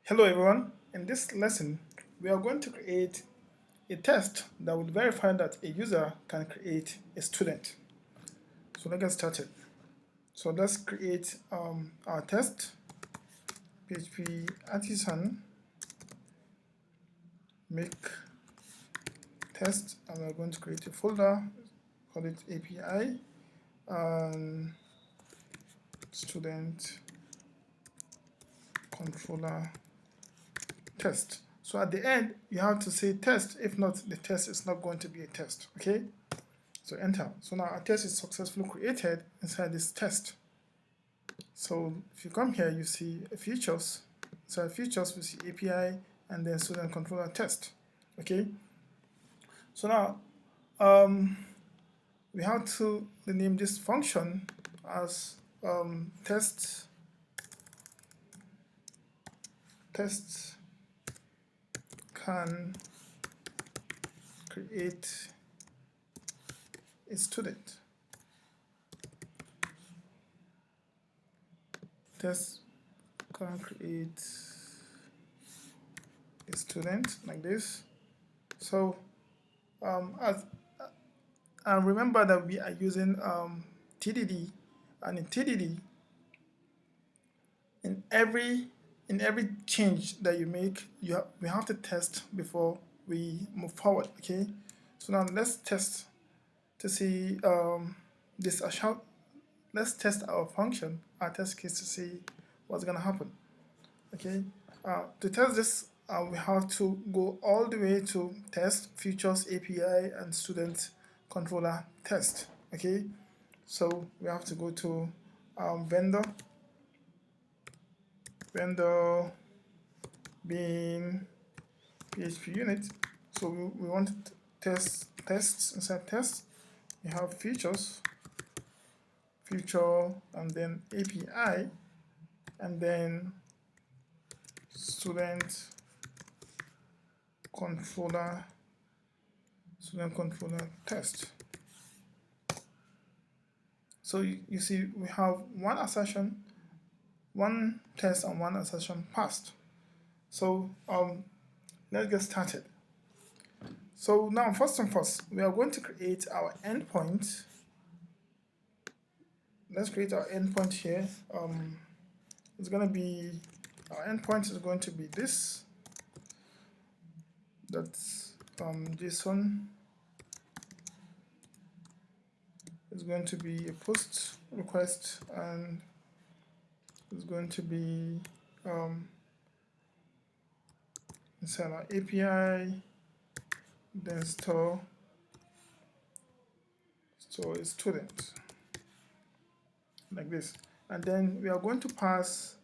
Hello everyone, in this lesson we are going to create a test that will verify that a user can create a student. So let's get started. So let's create our test, PHP artisan make test, and we're going to create a folder, call it API and student controller test. So at the end you have to say test, if not the test is not going to be a test. Okay, so enter. So now our test is successfully created inside this test. So if you come here, you see features. So features, we see API and then student controller test. Okay. So now we have to rename this function as test can create a student. Test can create a student like this. So and remember that we are using TDD, and in TDD, in every change that you make, we have to test before we move forward. Okay, so now let's test to see this assumption. Let's test our function, our test case, to see what's gonna happen. Okay, to test this, we have to go all the way to test features API and student controller test. Okay, so we have to go to vendor being PHP unit. So we want to test tests. Inside test we have feature and then API and then student controller test. So you see we have one assertion, one test, and one assertion passed. So let's get started. So now first and first, we are going to create our endpoint. Let's create our endpoint here. It's going to be, our endpoint is going to be this. That's JSON. It's going to be a post request, and it's going to be inside our API, then store a student like this, and then we are going to pass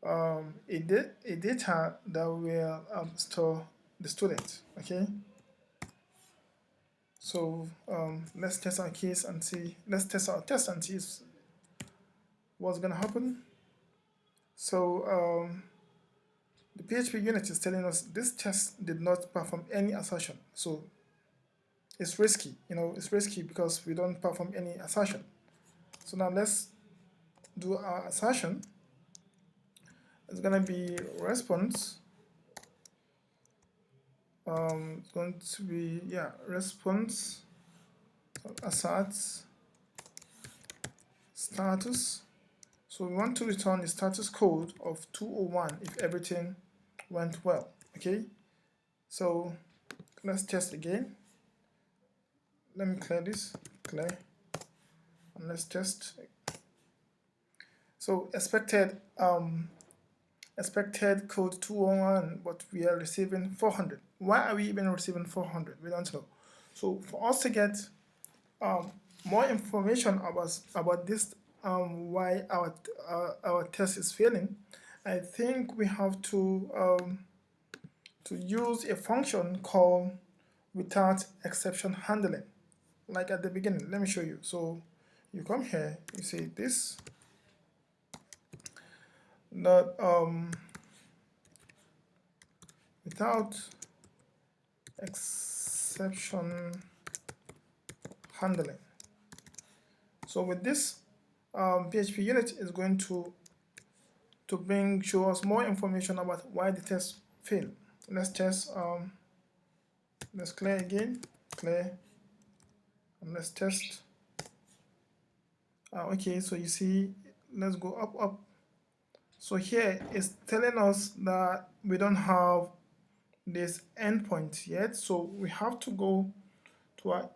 a data that will store the student. Okay, so let's test our case and see, let's test our test and see what's gonna happen. So the PHP unit is telling us this test did not perform any assertion. So it's risky, it's risky because we don't perform any assertion. So now let's do our assertion. It's gonna be response. It's going to be, response asserts status. So we want to return the status code of 201 if everything went well. Okay, so let's test again. Let me clear this, and let's test. So expected code 201, but we are receiving 400. Why are we even receiving 400? We don't know. So for us to get more information about this, why our test is failing, I think we have to use a function called without exception handling, like at the beginning. Let me show you. So you come here, you say this that without exception handling. So with this, PHP unit is going to to show us more information about why the test failed. Let's test. Let's clear again. Clear. And let's test. Okay, so you see, let's go up. So here it's telling us that we don't have this endpoint yet, so we have to go to our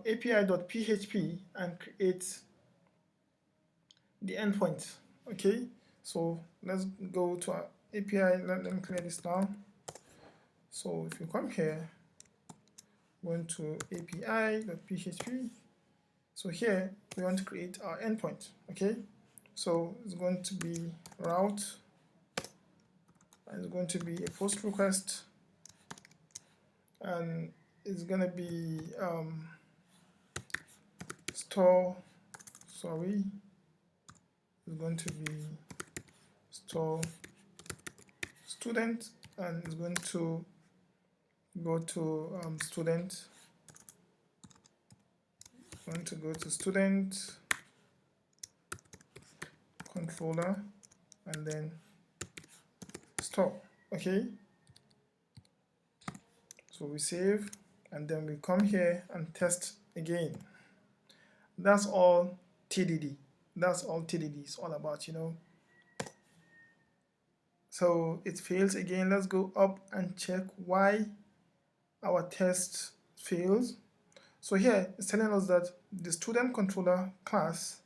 api.php and create the endpoint. Okay, so let's go to our API. Let me clear this now. So if you come here, go into api.php. So here we want to create our endpoint. Okay, so it's going to be route, and it's going to be a post request, and it's going to be store. Sorry, it's going to be store student, and it's going to go to student. Going to go to student controller and then store. Okay, so we save and then we come here and test again. That's all TDD. That's all TDD is all about, you know. So it fails again. Let's go up and check why our test fails. So here it's telling us that the student controller class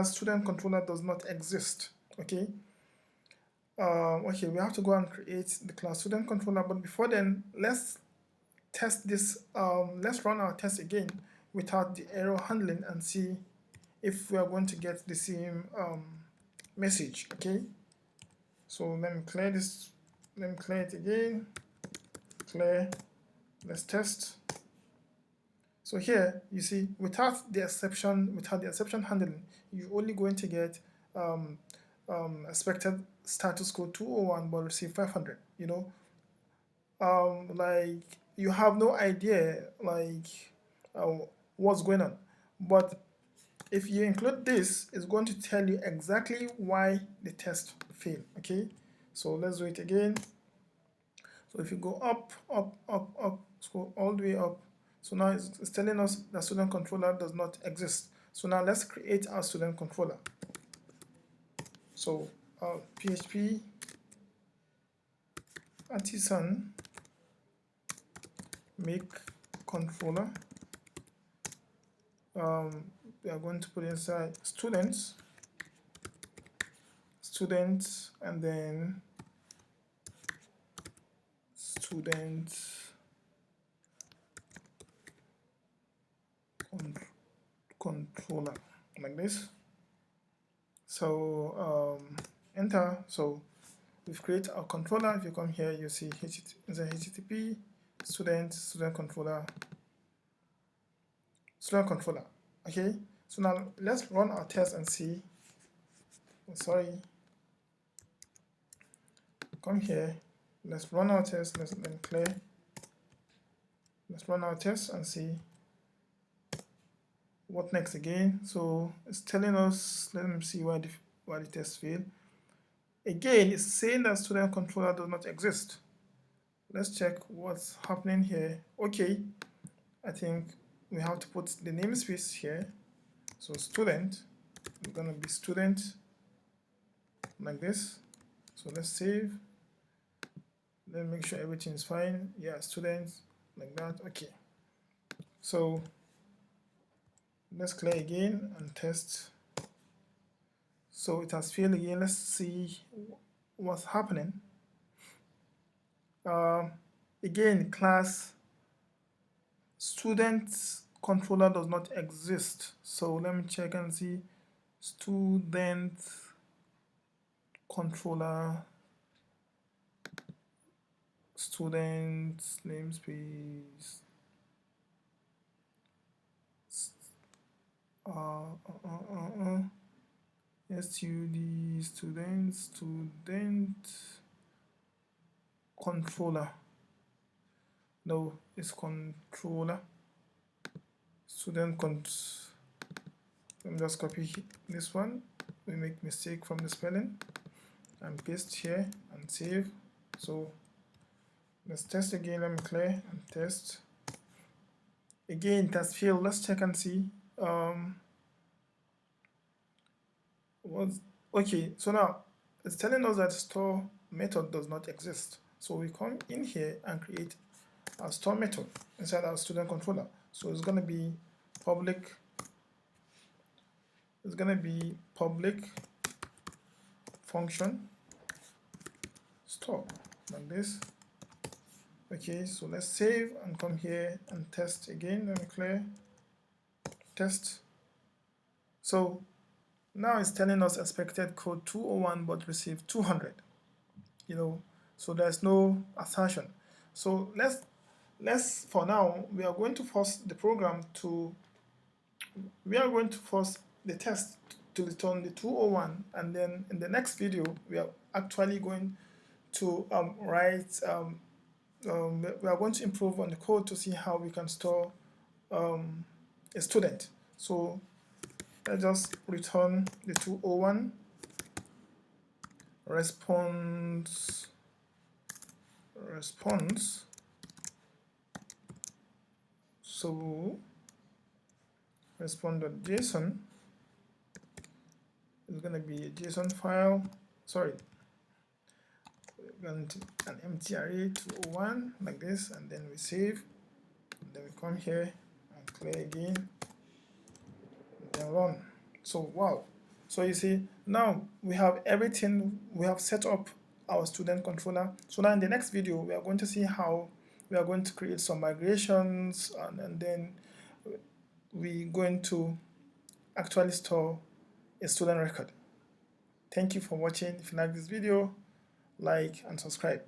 student controller does not exist. Okay. Okay, we have to go and create the class student controller, but before then, let's test this. Let's run our test again without the error handling and see if we are going to get the same message. Okay, so let me clear this. Let me clear it again. Clear. Let's test. So here you see, without the exception handling, you're only going to get expected status code 201 but receive 500. You know, like you have no idea like what's going on. But if you include this, it's going to tell you exactly why the test failed. Okay, so let's do it again. So if you go up, scroll all the way up. So now it's telling us that student controller does not exist. So now let's create our student controller. So PHP artisan make controller. We are going to put inside students, and then student controller, like this. So enter. So we've created our controller. If you come here, you see HTTP student controller. Okay, so now let's run our test and see. Sorry, come here, let's run our test. Let's then clear. Let's run our test and see what next again. So it's telling us, let me see why the test failed. Again, it's saying that student controller does not exist. Let's check what's happening here. Okay, I think we have to put the namespace here. So student is gonna be student, like this. So let's save. Then make sure everything is fine. Yeah, students, like that. Okay, so let's clear again and test. So it has failed again. Let's see what's happening. Again, class student controller does not exist. So let me check and see student controller, student namespace, stud student controller. No, it's controller. Let me just copy this one we make mistake from the spelling, and paste here and save. So let's test again. Let me clear and test again. Test failed. Let's check and see. Was okay. So now it's telling us that store method does not exist. So we come in here and create a store method inside our student controller. So it's gonna be public. It's gonna be public function store like this. Okay, so let's save and come here and test again. Let me clear test. So now it's telling us expected code 201 but received 200. So there's no assertion. So let's for now we are going to force the program to we are going to force the test to return the 201, and then in the next video we are actually going to write we are going to improve on the code to see how we can store a student. So let's just return the 201 response. So response.json is going to be a JSON file. Sorry, we're going to an empty array 201 like this, and then we save, and then we come here and clear again, and then run. So wow. So you see, now we have everything. We have set up our student controller. So now in the next video, we are going to see how we are going to create some migrations, and then we're going to actually store a student record. Thank you for watching. If you like this video, like and subscribe.